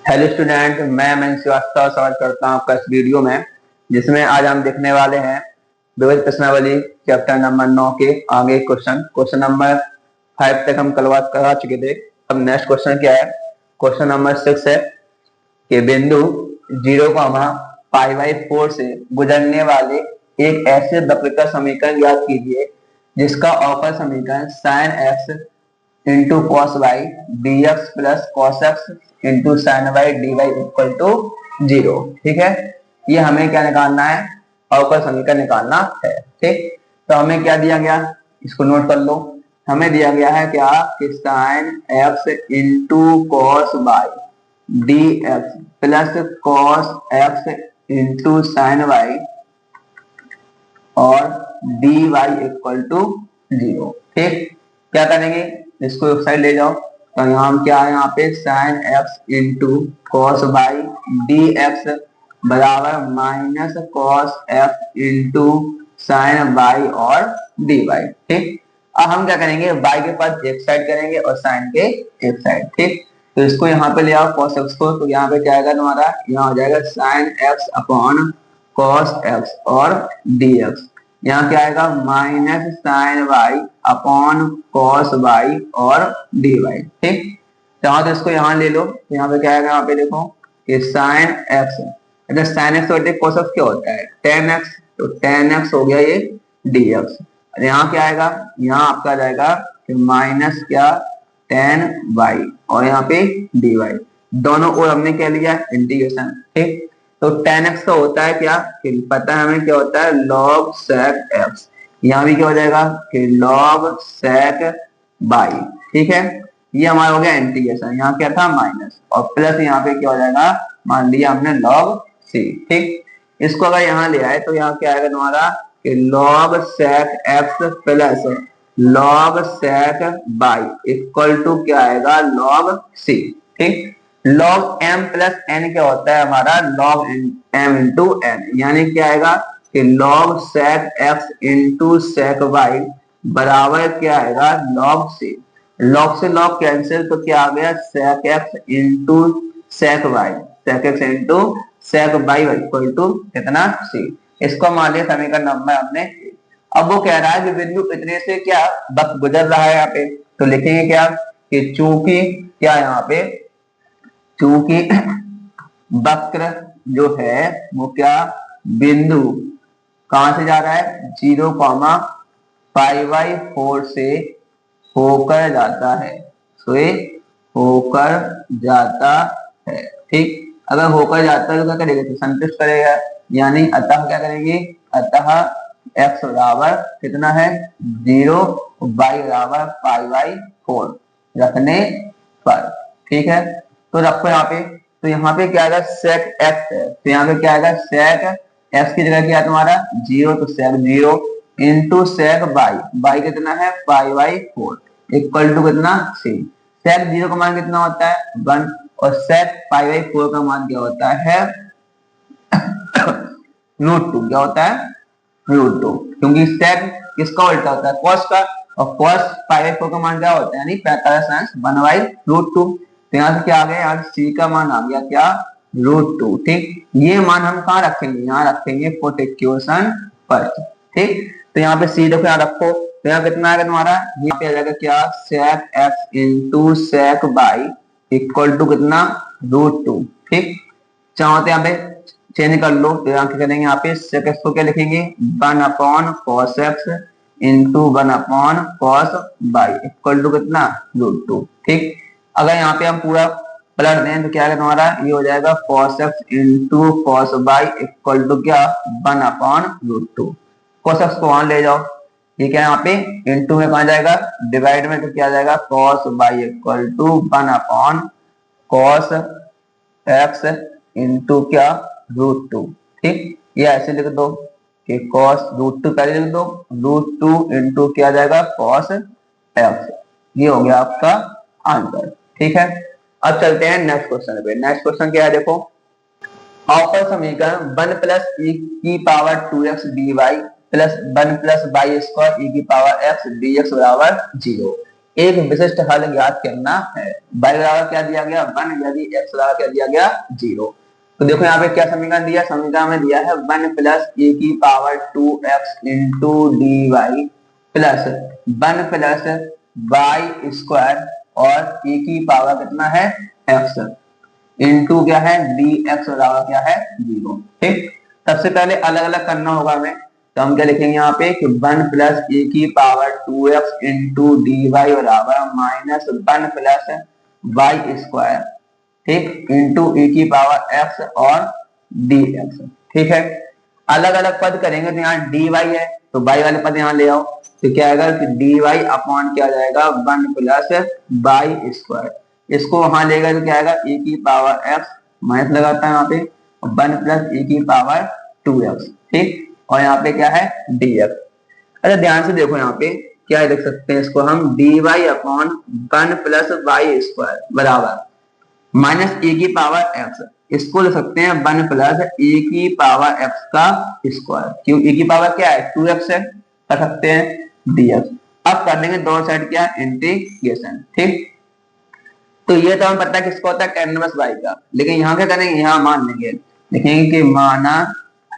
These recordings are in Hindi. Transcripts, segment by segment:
हेलो स्टूडेंट, मैं मन श्रीवास्तव स्वागत करता हूँ आपका इस वीडियो में, जिसमें आज हम देखने वाले हैं विविध प्रश्नावली चैप्टर नंबर 9 के आगे क्वेश्चन नंबर 5 तक हम करा चुके थे। अब नेक्स्ट क्वेश्चन क्या है? क्वेश्चन नंबर 6 है कि बिंदु 0,π/4 से गुजरने वाले एक ऐसे वक्र का समीकरण ज्ञात कीजिए जिसका अवकल समीकरण sin x into cos y dx plus cos x into sine y dy equal to 0। ठीक है, ये हमें क्या निकालना है? अवकल समीकरण निकालना है। ठीक, तो हमें क्या दिया गया, इसको नोट कर लो। हमें दिया गया है क्या कि sine x into cos y dx plus cos x into sine y और dy इक्वल टू 0। ठीक, क्या करेंगे, इसको एक साइड ले जाओ। तो यहाँ हम क्या है, यहाँ पे sine x into cos y d x बराबर minus cos x into sine y और डी वाई। ठीक, अब हम क्या करेंगे, वाई के पास एक साइड करेंगे और साइन के एक साइड। ठीक, तो इसको यहाँ पे ले आओ कॉस एक्स को, तो यहाँ पे क्या आएगा तुम्हारा, यहाँ हो जाएगा sine x upon cos x और डी एक्स। यहाँ क्या आएगा, minus sine y upon cos y और डी वाई। ठीक, तो इसको यहाँ ले लो, तो यहाँ पे क्या आएगा, यहाँ पे देखो कि साइन एक्स, अगर साइन एक्स बटे कॉस एक्स क्या होता है, टेन एक्स, तो टेन एक्स हो गया ये डी एक्स। यहाँ क्या आएगा, यहाँ आपका आ जाएगा कि माइनस क्या टेन वाई और यहाँ पे डी वाई, दोनों ओर हमने क्या लिया, इंटीग्रेशन। ठीक, तो tan x का होता है क्या, कि पता है हमें क्या होता है, log sec x। यहाँ भी क्या हो जाएगा कि log sec बाई। ठीक है, ये हमारा हो गया इंटीग्रेशन, यहाँ क्या था माइनस और प्लस, यहाँ पे क्या हो जाएगा, मान लिया हमने log c। ठीक, इसको अगर यहाँ ले आए तो यहाँ क्या आएगा तुम्हारा कि log sec x plus log sec y equal to क्या आएगा, log c। ठीक, log m प्लस n क्या होता है हमारा, log m इंटू n, यानी क्या आएगा कि log sec x into sec y बराबर क्या आएगा, log c। log से log कैंसिल, तो क्या आ गया, sec x into sec y, sec x into sec y equal to कितना, c। इसको मान लिया समीकरण नंबर हमने। अब वो कह रहा है कि बिंदु इतने से क्या वक्त गुजर रहा है यहाँ पे, तो लिखेंगे क्या कि चूंकि क्या यहाँ पे, चूंकि वक्र जो है वो क्या बिंदु कहां से जा रहा है, 0,π/4 से होकर जाता है, तो ये होकर जाता है। ठीक, अगर होकर जाता है तो क्या करेगा, तो संतुष्ट करेगा, यानी अतः क्या करेंगे, अतः x बराबर कितना है 0, y बराबर π/4 रखने पर। ठीक है, तो रखो यहाँ पे, तो यहाँ पे क्या आएगा, sec x है, तो यहाँ पे क्या आएगा, sec x की जगह क्या है तुम्हारा 0, तो sec 0 इंटू sec y कितना है π/4 इक्वल टू कितना c। sec 0 का मान कितना होता है 1 और sec π/4 का मान क्या होता है √2। क्या होता है √2, क्योंकि sec किसका उल्टा होता है, cos का, और cos π/4 का मान क्या होता है, यानी 45 1/√2। तो यहाँ से क्या आ गया, यहाँ c का मान आ गया क्या, √2। ठीक, ये मान हम कहाँ रखेंगे, यहाँ रखेंगे फॉर इक्वेशन पर। ठीक, तो यहाँ पे c देखो यहाँ रखो, तो यहाँ कितना आएगा तुम्हारा, यहाँ पे आ जाएगा क्या, sec x into sec y equal to कितना √2। ठीक, चाहो तो यहाँ पे चेंज कर लो, तो यहाँ क्या करेंगे, यहाँ पे sec x को क्या लिखेंगे, 1/cos x into 1/cos y equal to कितना √2। ठीक, अगर यहाँ पे हम पूरा पलट दें तो क्या है तुम्हारा, ये हो जाएगा cos x into cos y equal to क्या 1/√2। cos x को वहां ले जाओ, ठीक है, यहाँ पे इंटू में कहा जाएगा, डिवाइड में तो क्या जाएगा, cos y equal to 1/cos x into क्या √2। ठीक, ये ऐसे लिख दो कि cos √2 पहले लिख दो, √2 इंटू क्या जाएगा cos x, ये हो गया आपका आंसर। ठीक है, अब चलते हैं नेक्स्ट क्वेश्चन पे। नेक्स्ट क्वेश्चन क्या है, देखो, अवकल समीकरण 1 प्लस e की power 2x dy plus 1 plus y square e की पावर x dx बराबर 0। एक विशिष्ट हल ज्ञात करना है। y बराबर क्या दिया गया 1, यदि x बराबर क्या दिया गया 0। तो देखो यहाँ पे क्या समीकरण दिया, समीकरण में दिया है 1 प्लस ए की power 2x into d y plus 1 plus y square और ए की पावर कितना है x इंटू क्या है डी एक्स बराबर क्या है 0। ठीक, सबसे पहले अलग अलग करना होगा हमें, तो हम क्या लिखेंगे यहाँ पे कि 1 प्लस ए की power 2x into d y बराबर माइनस 1 प्लस वाई स्क्वायर, ठीक, इंटू ए की पावर x और डी एक्स। ठीक है, अलग अलग पद करेंगे तो यहाँ डी वाई है तो वाई वाले पद यहाँ ले आओ, तो क्या आएगा कि डी वाई अपॉन क्या जाएगा 1 प्लस वाई स्क्वायर, इसको वहां लेगा तो क्या आएगा ए की पावर x माइनस लगाता है यहाँ पे 1 प्लस ए की पावर 2x, ठीक, और यहाँ पे क्या है dx। अच्छा ध्यान से देखो यहाँ पे क्या लिख सकते हैं इसको हम dy upon 1 plus y square बराबर माइनस ए की पावर x, इसको लिख सकते हैं 1 प्लस ए की पावर x का स्क्वायर, क्यों ए की पावर क्या है 2x है, कर सकते हैं dx। अब कर देंगे दोनों साइड क्या इंटीग्रेशन। ठीक, तो ये तो हमें पता है किसका होता है tan इनवर्स y का, लेकिन यहाँ क्या करेंगे यहाँ मान लेंगे, देखेंगे कि माना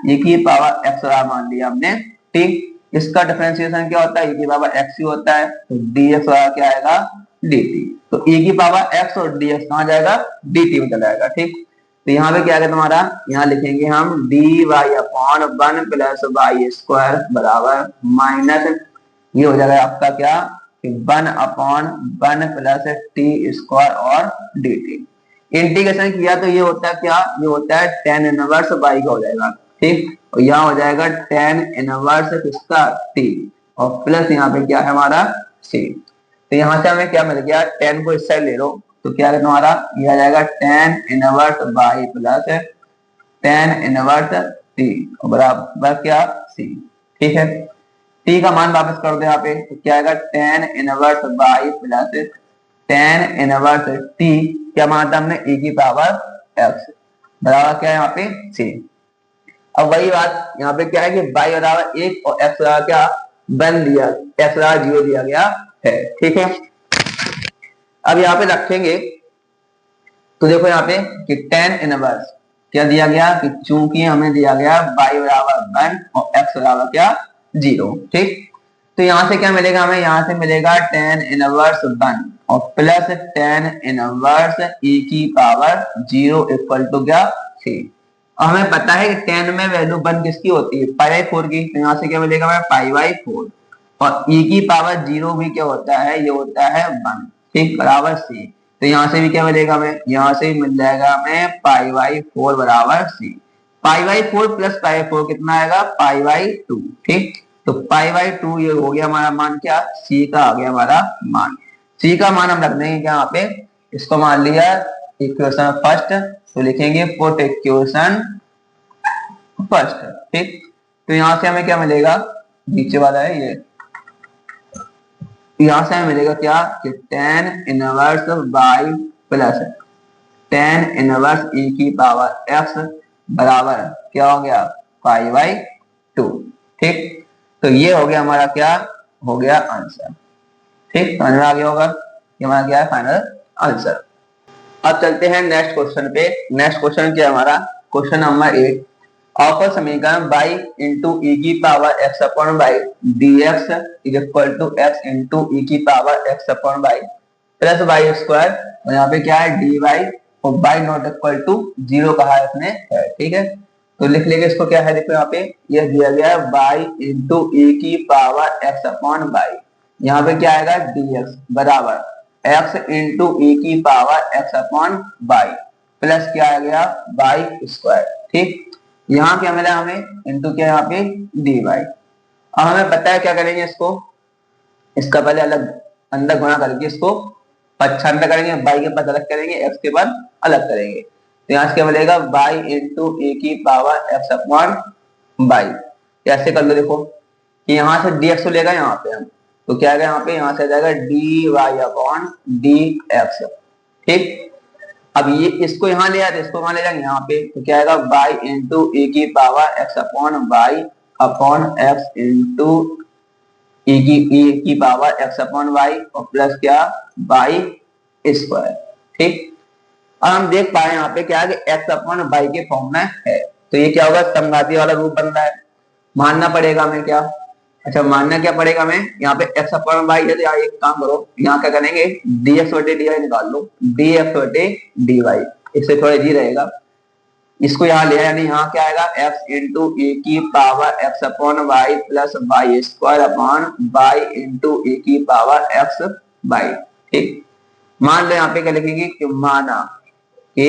e की पावर x मान लिया हमने। ठीक, इसका डिफरेंशिएशन क्या होता है e की पावर x ही होता है, तो dx क्या आएगा dt, तो e की पावर x और dx कहाँ जाएगा dt में चला जाएगा। ठीक, तो यहाँ पे क्या है तुम्हारा, यहाँ लिखेंगे हम dy upon 1 plus y square बराबर माइनस ये हो जाएगा आपका क्या 1 अपॉन 1 प्लस टी स्क्वायर और डी टी। इंटीग्रेशन किया तो ये होता है क्या, ये होता है tan इनवर्स y का हो जाएगा। ठीक, और यहाँ हो जाएगा tan इनवर्स किसका t और प्लस यहाँ पे क्या है हमारा c। तो यहाँ से हमें क्या मिल गया, tan को इस साइड ले लो तो क्या है तुम्हारा ये आ जाएगा tan inverse y plus tan inverse t बराबर क्या c। ठीक है, t का मान वापस कर दो यहाँ पे तो क्या आएगा tan inverse y plus tan inverse t, क्या माना था हमने e की पावर x बराबर क्या है यहाँ पे c। अब वही बात यहाँ पे क्या है कि y बराबर 1 और x बराबर क्या 1 दिया, x बराबर 0 दिया गया है। ठीक है, अब यहाँ पे रखेंगे तो देखो यहाँ पे कि tan इनवर्स क्या दिया गया कि चूंकि हमें दिया गया y बराबर 1 और x बराबर क्या 0। ठीक, तो यहाँ से क्या मिलेगा हमें, यहाँ से मिलेगा tan इनवर्स 1 और प्लस tan इनवर्स e की पावर 0 इक्वल टू क्या 3। हमें पता है कि tan में वैल्यू 1 किसकी होती है पाई बाई 4 की, तो यहाँ से क्या मिलेगा हमें पाई बाई 4 और e की पावर 0 भी क्या होता है ये होता है 1। ठीक, बराबर c, तो यहाँ से भी क्या मिलेगा हमें, यहाँ से भी मिल जाएगा हमें पाई बाई 4 बराबर c। Pi by 4 plus pi by 4 कितना आएगा पाई बाई 2। ठीक, तो पाई बाई 2 ये हो गया हमारा मान क्या c का आ गया हमारा मान, c का मान हम रख देंगे क्या यहाँ पे, इसको मान लिया इक्वेशन फर्स्ट, तो लिखेंगे पुट इक्वेशन फर्स्ट। ठीक, तो यहाँ से हमें क्या मिलेगा, नीचे वाला है ये, यहाँ से हमें मिलेगा क्या कि tan inverse y plus tan inverse e की पावर x बराबर क्या हो गया पाई बाई 2। ठीक, तो ये हो गया हमारा क्या हो गया आंसर। ठीक, समझ में आ गया होगा, ये हमारा क्या है फाइनल आंसर। अब चलते हैं नेक्स्ट क्वेश्चन पे। नेक्स्ट क्वेश्चन क्या है हमारा, क्वेश्चन नंबर 8, अवकल समीकरण y इंटू e की power x upon y dx is equal to x into e की power x upon y plus y square, और यहाँ पे क्या है dy और y नॉट इक्वल टू 0 कहा है इसने है। ठीक है, तो लिख लेंगे इसको, क्या है देखो यहाँ पे यह दिया गया है y इंटू e की पावर x अपॉन y, यहाँ पे क्या आएगा dx बराबर x इंटू e की power x upon y plus क्या आ गया y स्क्वायर। ठीक, यहाँ क्या मिला हमें इंटू क्या यहाँ पे dy। अब हमें पता है क्या करेंगे इसको, इसका पहले अलग अंदर गुणा करके इसको पक्षांतर करेंगे, y के पद अलग करेंगे x के पद अलग करेंगे, तो यहाँ से क्या मिलेगा y इंटू ए की पावर x अपॉन y। ऐसे कर लो देखो कि यहाँ से dx को लेगा यहाँ पे हम, तो क्या आएगा यहाँ पे, यहाँ से आ जाएगा dy अपॉन dx। ठीक, अब ये इसको यहाँ ले आते इसको वहां ले जाएंगे यहाँ पे, तो क्या आएगा y इंटू ए की power x upon y upon x into e की पावर x अपॉन वाई और प्लस क्या वाई स्क्वायर। ठीक, और हम देख पाए यहाँ पे क्या है कि x अपॉन वाई के फॉर्म में है, तो ये क्या होगा समघाती वाला रूप बन रहा है। मानना पड़ेगा हमें क्या, अच्छा मानना क्या पड़ेगा हमें, यहाँ पे x अपॉन वाई है तो यहाँ एक काम करो, यहाँ क्या करेंगे dx बटे dy निकाल लो, dx बटे dy, इससे थोड़ा इजी रहेगा। इसको यहाँ ले, यानी यहाँ क्या आएगा x इंटू ए की power x upon y plus y square upon y into a की पावर x वाई। ठीक, मान लो यहाँ पे क्या लिखेंगे कि माना कि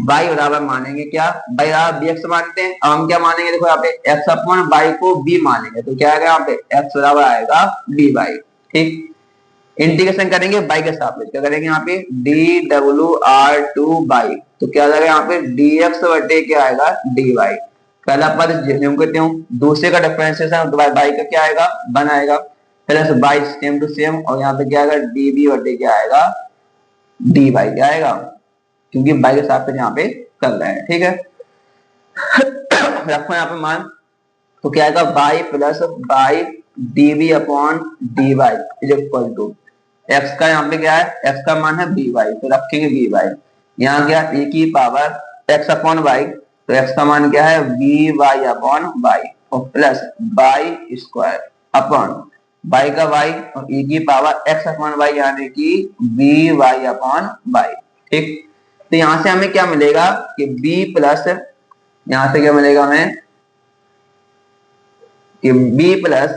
y बराबर मानेंगे क्या, y बराबर bx मानते हैं, अब हम क्या मानेंगे देखो यहाँ पे x अपॉन y को b मानेंगे, तो क्या आएगा यहाँ पे x बराबर आएगा dy। ठीक, इंटीग्रेशन करेंगे y के सापेक्ष, क्या करेंगे यहाँ पे dwr2y, तो क्या आ जाएगा यहाँ पे dx बटे क्या आएगा dy। पहला पद जिन्हें कहते हूँ, दूसरे का डिफरेंशिएशन y का क्या आएगा 1 आएगा, plus y same to same, और यहाँ पे क्या आएगा db बटे क्या आएगा dy क्या आएगा, क्योंकि y के सापेक्ष यहाँ पे कर रहे हैं। ठीक है, रखो यहाँ पे मान, तो क्या आएगा y plus y db upon dy is equal to x का यहाँ पे क्या है, x का मान है by, तो रखेंगे by, यहाँ क्या a की पावर x अपॉन y, तो x का मान क्या है by अपॉन y और plus y square upon y का y और e की पावर x अपॉन y यानी कि by अपॉन y। ठीक, तो यहां से हमें क्या मिलेगा कि b प्लस, यहां से क्या मिलेगा हमें कि b प्लस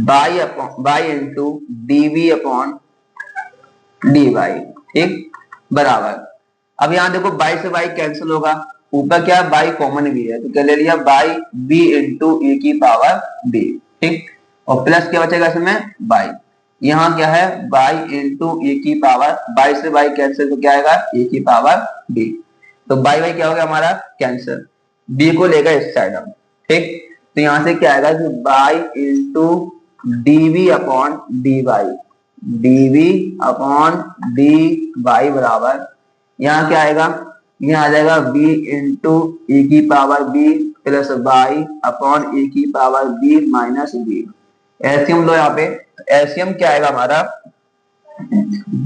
बाई अपॉन बाई into d v upon d y. ठीक, बराबर, अब यहाँ देखो बाई से बाई कैंसिल होगा, ऊपर क्या बाई कॉमन भी है, तो क्या ले लिया बाई बी इंटू ए की पावर बी। ठीक, और प्लस क्या बचेगा इसमें बाई, यहाँ क्या है बाई इंटू ए की पावर, बाई से बाई कैंसिल, तो क्या आएगा ए की पावर बी, तो बाई बाई क्या हो गया हमारा कैंसिल, बी को लेगा इस साइड हम। ठीक, तो यहाँ से क्या आएगा कि by into dv upon dy, dv upon dy बराबर, यहाँ क्या आएगा, यहाँ आ जाएगा b इंटू ए की power b plus y upon a की power b minus b। LCM लो यहाँ पे, एलसीएम क्या आएगा हमारा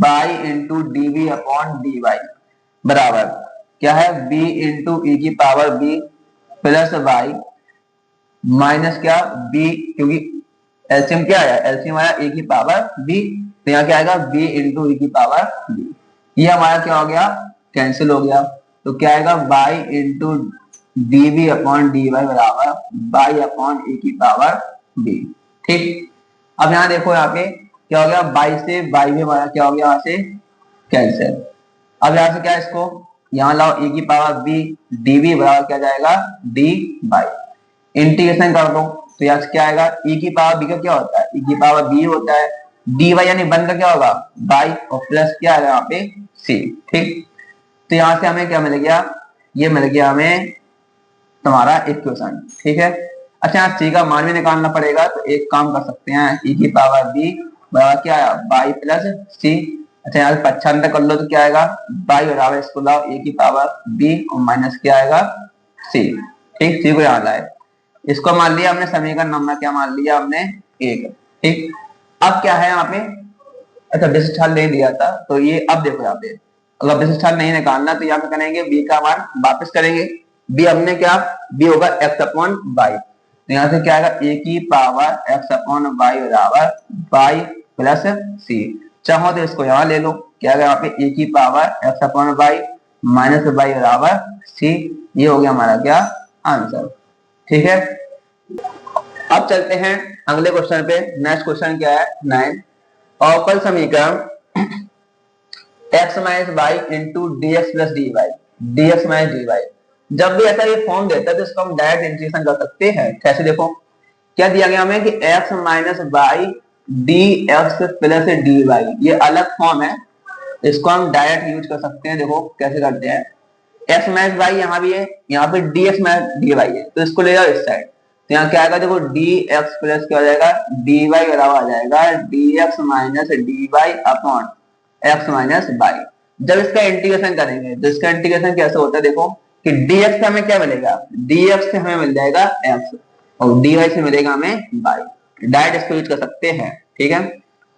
y into dv upon dy बराबर क्या है b इंटू ए की power b plus y minus क्या b, क्योंकि एलसीएम क्या आया, एलसीएम आया ए की पावर बी, तो यहाँ क्या आएगा बी इंटू ए की पावर बी, ये हमारा क्या हो गया कैंसिल हो गया, तो क्या आएगा बाई into d b upon d y बराबर बाई अपॉन ए की पावर बी। ठीक, अब यहाँ देखो यहाँ पे क्या हो गया बाई से बाई में हमारा क्या हो गया यहाँ से कैंसिल, अब यहाँ से क्या इसको यहाँ लाओ ए की पावर बी, डीबी बराबर क्या जाएगा डी बाई, इंटीग्रेशन कर दो, तो यहाँ से क्या आएगा e की पावर b का क्या होता है e की पावर b होता है, dy यानी 1 का क्या होगा बाई और प्लस क्या आएगा यहाँ पे c। ठीक, तो यहाँ से हमें क्या मिल गया, ये मिल गया हमें तुम्हारा इक्वेशन। ठीक है, अच्छा यहाँ c का मान भी निकालना पड़ेगा, तो एक काम कर सकते हैं e की पावर b बराबर क्या आया बाई प्लस c। अच्छा यहाँ से पच्छानवे कर लो तो क्या आएगा बाई बराबर, इसको लाओ ए की पावर b और माइनस क्या आएगा c। ठीक, c को यहाँ लाए, इसको मान लिया हमने समीकरण नंबर क्या मान लिया हमने 1। ठीक, अब क्या है यहाँ पे, अच्छा विशिष्टाल ले लिया था, तो ये अब देखो यहाँ पे अगर विशिष्टाल नहीं निकालना तो यहाँ पे करेंगे b का मान वापस करेंगे, b हमने क्या b होगा x अपॉन y, तो यहाँ से क्या आएगा a की पावर x अपॉन y बराबर y प्लस c, चाहो तो इसको यहाँ ले लो, क्या आएगा यहाँ पे a की power x upon y minus y बराबर c, ये हो गया हमारा क्या आंसर। ठीक है, अब चलते हैं अगले क्वेश्चन पे। नेक्स्ट क्वेश्चन क्या है 9, अवकल समीकरण x minus y into d x plus d y, d x minus d y, जब भी ऐसा ये फॉर्म देता है तो इसको हम डायरेक्ट इंटीग्रेशन कर सकते हैं। कैसे देखो क्या दिया गया हमें कि x minus y d x plus d y, ये अलग फॉर्म है, इसको हम डायरेक्ट यूज कर सकते हैं। देखो कैसे करते हैं, एक्स माइनस वाई यहाँ भी है, यहाँ पे d x minus d y है, तो इसको ले जाओ इस साइड, तो यहाँ क्या आएगा देखो डी एक्स प्लस क्या हो जाएगा डी वाई बराबर आ जाएगा d x minus d y upon x minus y. जब इसका इंटीग्रेशन करेंगे तो इसका इंटीग्रेशन कैसे होता है देखो कि डी एक्स से हमें क्या मिलेगा, डी एक्स से हमें मिल जाएगा एक्स, और dy से मिलेगा हमें y, डायरेक्ट इसको यूज कर सकते हैं। ठीक है,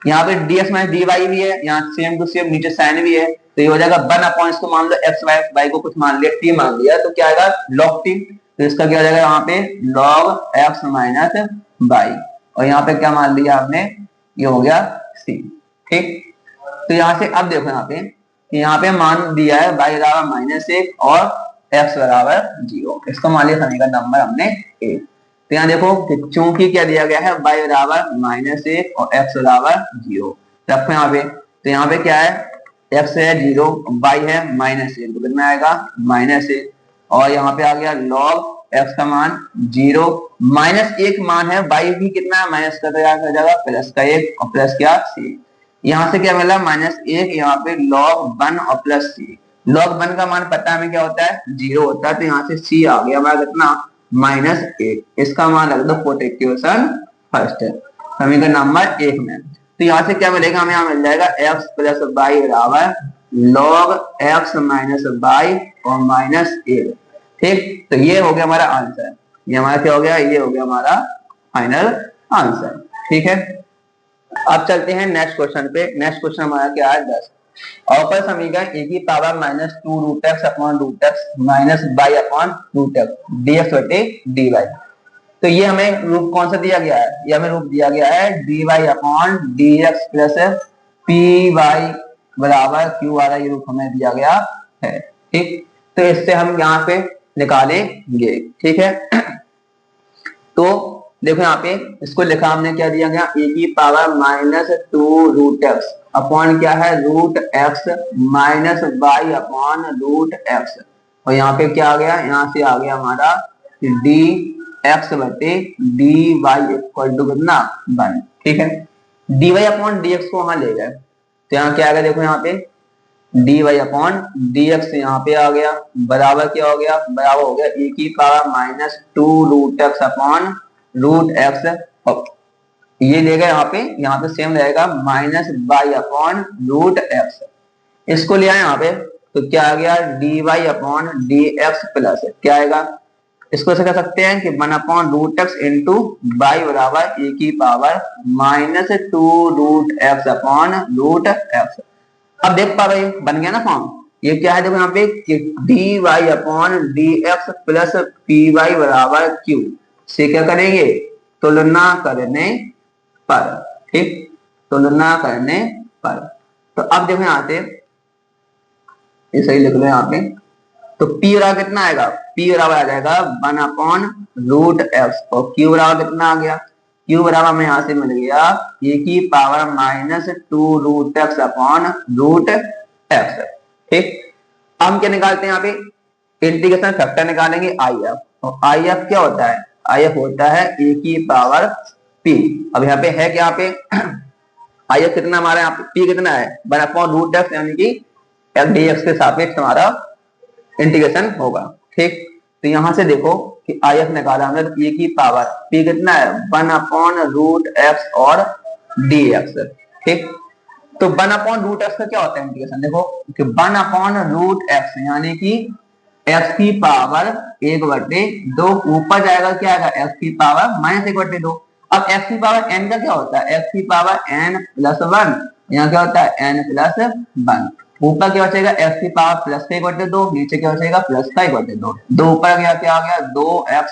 यहाँ पे dx माइनस dy भी है, यहाँ सेम टू सेम नीचे साइन भी है, तो ये हो जाएगा 1 इसको मान लो x y को कुछ मान लिया t मान लिया, तो क्या आएगा log t, तो इसका क्या हो जाएगा यहाँ पे log x माइनस y, और यहाँ पे क्या मान लिया आपने, ये हो गया c। ठीक, तो यहाँ से अब देखो यहाँ पे कि यहाँ पे मान दिया है y बराबर -1 और x बराबर 0, इसको मान लिया समीकरण नंबर हमने 1। तो यहाँ देखो कि चूंकि क्या दिया गया है y बराबर -1 और x बराबर 0, रखो यहाँ पे, तो यहाँ पे क्या है x है 0, y है -1, तो कितना आएगा -1, और यहाँ पे आ गया log x का मान 0, -1 मान है, y भी कितना है माइनस का, तो यहाँ हो जाएगा प्लस का 1 और प्लस क्या c, यहाँ से क्या मिला -1, यहाँ पे log 1 और प्लस c, log 1 का मान पता है हमें क्या होता है 0 होता है, तो यहाँ से c आ गया हमारा कितना -1, इसका मान रख दो फॉर इक्वेशन फर्स्ट समीकरण नंबर 1 में। तो यहाँ से क्या मिलेगा हमें, यहाँ मिल जाएगा x प्लस वाई बराबर log x माइनस वाई और -1। ठीक, तो ये हो गया हमारा आंसर, ये हमारा क्या हो गया, ये हो गया हमारा फाइनल आंसर। ठीक है, अब चलते हैं नेक्स्ट क्वेश्चन पे। नेक्स्ट क्वेश्चन हमारा क्या है 10, अवकल समीकरण a की power -2√x upon √x minus y upon √x dx बटे dy। तो ये हमें रूप कौन सा दिया गया है, ये हमें रूप दिया गया है dy upon dx plus py बराबर q वाला ये रूप हमें दिया गया है। ठीक, तो इससे हम यहाँ पे निकालेंगे। ठीक है, तो देखो यहाँ पे इसको लिखा हमने क्या दिया गया, a की पावर -2√x अपॉन क्या है √x minus y upon √x, और यहाँ पे क्या आ गया, यहाँ से आ गया हमारा dx बटे dy इक्वल टू कितना 1। ठीक है, dy अपॉन dx को वहां ले गए, तो यहाँ क्या आ गया, देखो यहाँ पे dy अपॉन dx यहाँ पे आ गया, बराबर क्या हो गया, बराबर हो गया a की पावर -2√x अपॉन √x, ये लेगा यहाँ पे सेम रहेगा -y अपॉन √x, इसको लिया यहाँ पे, तो क्या आ गया dy अपॉन dx प्लस क्या आएगा, इसको ऐसे कह सकते हैं कि 1 अपॉन √x इंटू y बराबर a की पावर -2√x अपॉन √x। अब देख पा रहे बन गया ना फॉर्म, ये क्या है देखो यहाँ पे dy upon dx plus py बराबर q से क्या करेंगे, तुलना करने पर। ठीक, तुलना करने पर, तो अब देखो यहाँ से ये सही लिख लो यहाँ पे, तो p बराबर कितना आएगा, p बराबर आ जाएगा 1 अपॉन √x और q बराबर कितना आ गया, q बराबर हमें यहाँ से मिल गया a की पावर -2√x अपॉन √x। ठीक, हम क्या निकालते हैं यहाँ पे, इंटीग्रेशन फैक्टर निकालेंगे if, और if क्या होता है, if होता है a की पावर p। अब यहाँ पे है क्या, यहाँ पे if कितना हमारा, यहाँ पे p कितना है 1 अपॉन √x, यानी कि dx के सापेक्ष हमारा इंटीग्रेशन होगा। ठीक, तो यहां से देखो कि if निकाला हमने, तो a की पावर p कितना है 1 अपॉन √x और dx। ठीक, तो 1 अपॉन √x का क्या होता है इंटीग्रेशन, देखो कि 1 अपॉन √x यानी कि x की पावर 1/2, ऊपर जाएगा क्या आएगा x की पावर -1/2। अब x की पावर n का क्या होता है, x की पावर n+1, यहाँ क्या होता है n+1, ऊपर क्या बचेगा x की पावर प्लस का 1/2, नीचे क्या बचेगा प्लस का 1/2, दो ऊपर गया क्या आ गया 2x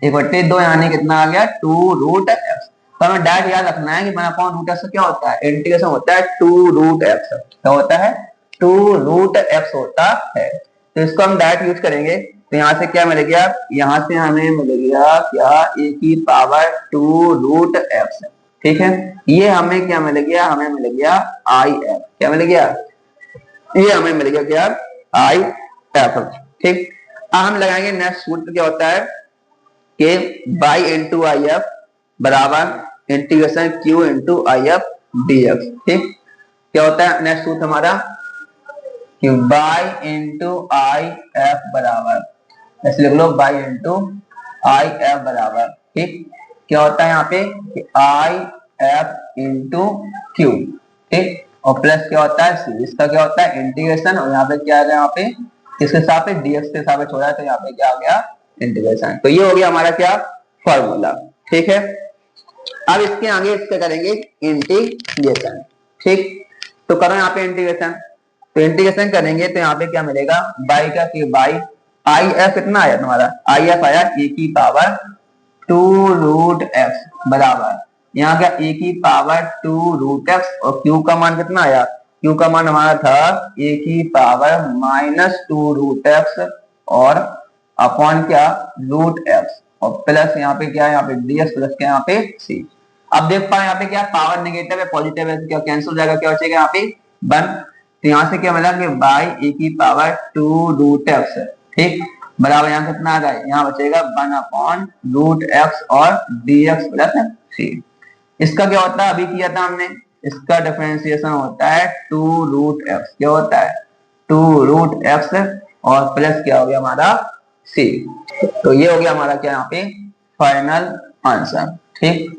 1/2, यानी कितना आ गया 2√x। तो हमें डायरेक्ट याद रखना है कि 1 अपॉन √x क्या होता है, इंटीग्रेशन होता है 2√x, क्या होता है 2√x होता है। तो इसको हम डायरेक्ट यूज करेंगे, तो यहाँ से क्या मिल गया, यहाँ से हमें मिल गया क्या a की पावर 2√x। ठीक है, ये हमें क्या मिल गया, हमें मिल गया if, क्या मिल गया, ये हमें मिल गया क्या if। ठीक, अब हम लगाएंगे नेक्स्ट सूत्र, क्या होता है कि y इंटू if बराबर integration q into if dx। ठीक, क्या होता है नेक्स्ट सूत्र हमारा कि y इंटू if बराबर, ऐसे लिख लो y इंटू if बराबर, ठीक, क्या होता है यहाँ पे कि if इंटू q। ठीक, और प्लस क्या होता है c, इसका क्या होता है इंटीग्रेशन, और यहाँ पे क्या आ गया, यहाँ पे किसके साथ dx के साथ छोड़ा है, तो यहाँ पे क्या आ गया इंटीग्रेशन। तो ये हो गया हमारा क्या फॉर्मूला। ठीक है, अब इसके आगे इसका करेंगे इंटीग्रेशन। ठीक, तो करो यहाँ पे इंटीग्रेशन। तो इंटीग्रेशन करेंगे तो यहाँ पे क्या मिलेगा, बाई का कि बाई आई एफ कितना आया तुम्हारा, आई एफ आया ए की पावर 2√x बराबर यहाँ का ए की पावर 2√x और क्यू का मान कितना आया, क्यू का मान हमारा था ए की पावर -2√x और अपॉन क्या √x और प्लस यहाँ पे क्या है, यहाँ पे ds प्लस क्या यहाँ पे c। अब देख पाए यहाँ पे क्या पावर नेगेटिव है पॉजिटिव है, क्या कैंसिल हो जाएगा, क्या बचेगा यहाँ पे 1। तो यहाँ से क्या मिला कि बाई ए की पावर 2√x। ठीक, बराबर यहाँ कितना आ गया, यहाँ बचेगा 1/√x और dx प्लस c। इसका क्या होता है, अभी किया था हमने, इसका डिफरेंशिएशन होता है 2√x, क्या होता है 2√x और प्लस क्या हो गया हमारा c। तो ये हो गया हमारा क्या यहाँ पे फाइनल आंसर। ठीक,